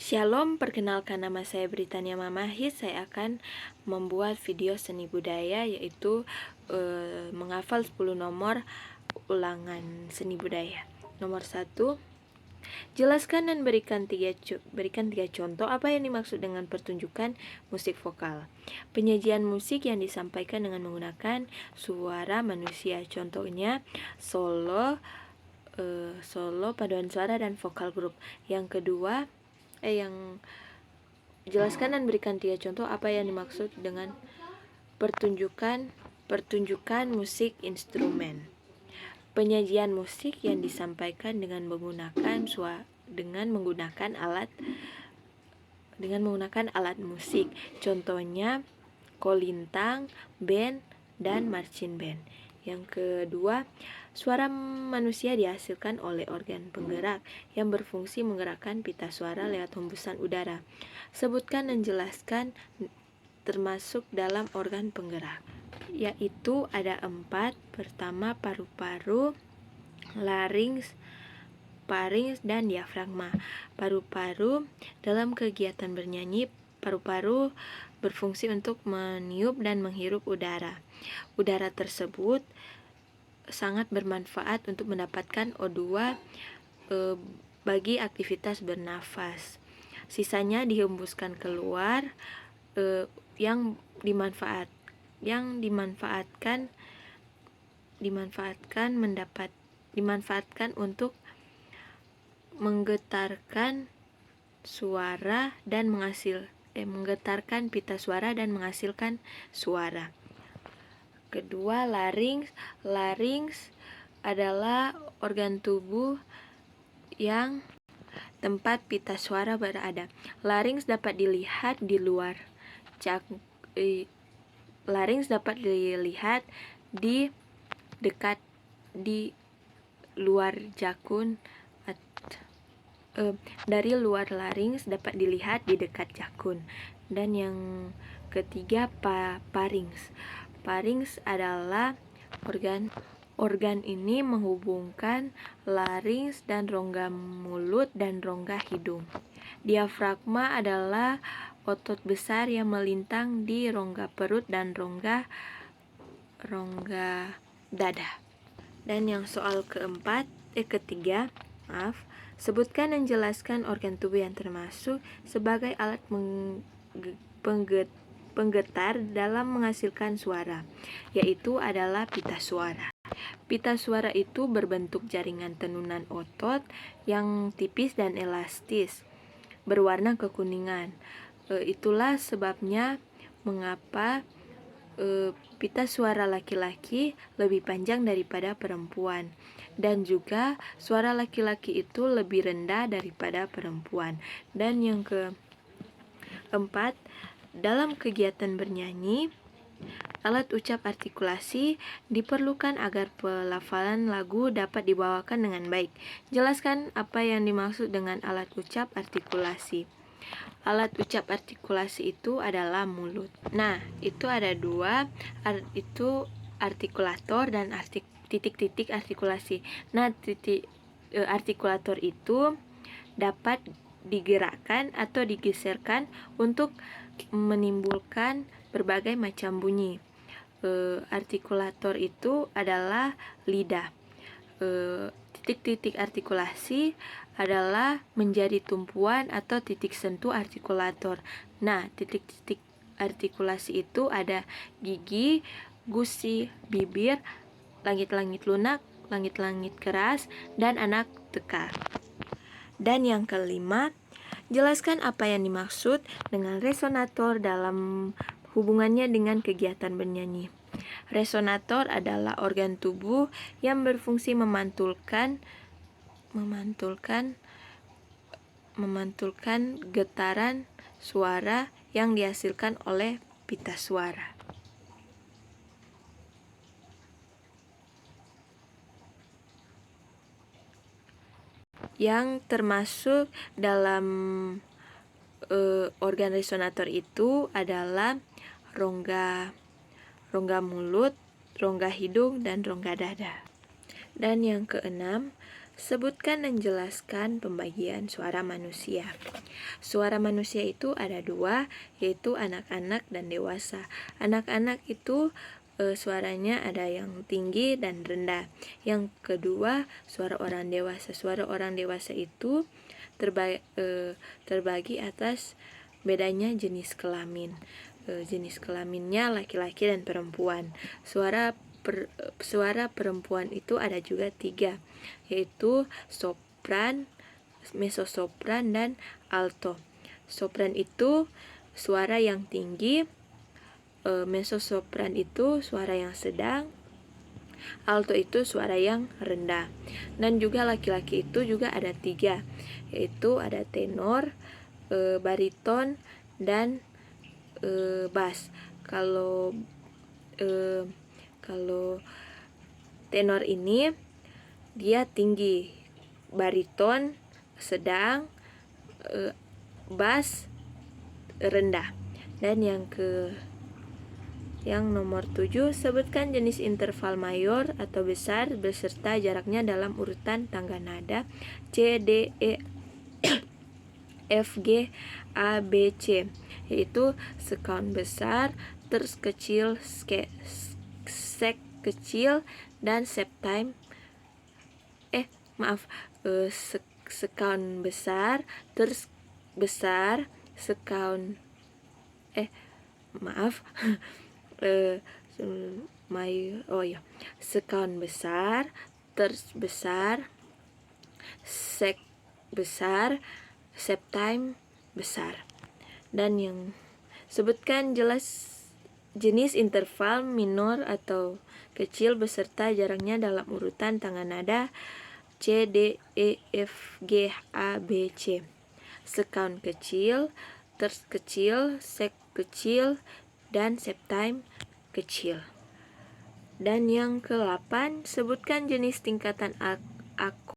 Shalom, perkenalkan nama saya Britania Mamahis. Saya akan membuat video seni budaya, yaitu menghafal 10 nomor ulangan seni budaya. Nomor 1, jelaskan dan berikan tiga contoh apa yang dimaksud dengan pertunjukan musik vokal. Penyajian musik yang disampaikan dengan menggunakan suara manusia, contohnya solo, paduan suara, dan vokal grup. Yang kedua, jelaskan dan berikan 3 contoh apa yang dimaksud dengan pertunjukan musik instrumen. Penyajian musik yang disampaikan dengan menggunakan alat musik, contohnya kolintang, band, dan marching band. Yang kedua, suara manusia dihasilkan oleh organ penggerak yang berfungsi menggerakkan pita suara lewat hembusan udara. Sebutkan dan jelaskan termasuk dalam organ penggerak, yaitu ada 4. Pertama, paru-paru, larynx, pharynx, dan diafragma. Paru-paru dalam kegiatan bernyanyi, paru-paru berfungsi untuk meniup dan menghirup udara. Udara tersebut sangat bermanfaat untuk mendapatkan O2 bagi aktivitas bernafas. Sisanya dihembuskan keluar, yang dimanfaatkan untuk menggetarkan suara dan menggetarkan pita suara dan menghasilkan suara. Kedua, larynx. Larynx adalah organ tubuh yang tempat pita suara berada. Larynx dapat dilihat di luar jakun. Dari luar larynx dapat dilihat di dekat jakun. Dan yang ketiga, pharynx. Pharynx adalah organ ini menghubungkan larynx dan rongga mulut dan rongga hidung. Diafragma adalah otot besar yang melintang di rongga perut dan rongga dada. Dan yang soal ketiga, sebutkan dan jelaskan organ tubuh yang termasuk sebagai alat penggetar dalam menghasilkan suara, yaitu adalah pita suara. Pita suara itu berbentuk jaringan tenunan otot yang tipis dan elastis, berwarna kekuningan. Itulah sebabnya mengapa pita suara laki-laki lebih panjang daripada perempuan, dan juga suara laki-laki itu lebih rendah daripada perempuan. Dan yang keempat, dalam kegiatan bernyanyi, alat ucap artikulasi diperlukan agar pelafalan lagu dapat dibawakan dengan baik. Jelaskan apa yang dimaksud dengan alat ucap artikulasi. Alat ucap artikulasi itu adalah mulut. Nah, itu ada 2, itu artikulator dan titik-titik artikulasi. Nah, artikulator itu dapat digerakkan atau digeserkan untuk menimbulkan berbagai macam bunyi. Artikulator itu adalah lidah. Titik-titik artikulasi adalah menjadi tumpuan atau titik sentuh artikulator. Nah, titik-titik artikulasi itu ada gigi, gusi, bibir, langit-langit lunak, langit-langit keras, dan anak tekar. Dan yang kelima, jelaskan apa yang dimaksud dengan resonator dalam hubungannya dengan kegiatan bernyanyi. Resonator adalah organ tubuh yang berfungsi memantulkan getaran suara yang dihasilkan oleh pita suara. Yang termasuk dalam organ resonator itu adalah rongga mulut, rongga hidung, dan rongga dada. Dan yang keenam, Sebutkan dan jelaskan pembagian suara manusia. Suara manusia itu ada dua, yaitu anak-anak dan dewasa. Anak-anak itu suaranya ada yang tinggi dan rendah. Yang kedua, suara orang dewasa. Suara orang dewasa itu terbagi atas bedanya jenis kelamin. Jenis kelaminnya laki-laki dan perempuan. Suara perempuan itu ada juga 3, yaitu sopran, mezosopran, dan alto. Sopran itu suara yang tinggi, mezosopran itu suara yang sedang, alto itu suara yang rendah. Dan juga laki-laki itu juga ada 3, yaitu ada tenor, bariton, dan bass. Kalau tenor ini dia tinggi, bariton sedang, bass rendah. Dan yang nomor 7, sebutkan jenis interval mayor atau besar beserta jaraknya dalam urutan tangga nada C, D, E, F, G, A, B, C, yaitu sekaun besar, terz kecil, sek kecil, dan septime. Sekaun besar, terz besar, sekaun sekaun besar, terz besar, sek besar, septime besar. Dan yang sebutkan jenis interval minor atau kecil beserta jaraknya dalam urutan tangga nada C, D, E, F, G, A, B, C. Sekaun kecil, terz kecil, sek kecil, dan septime kecil. Dan yang ke-8, sebutkan jenis tingkatan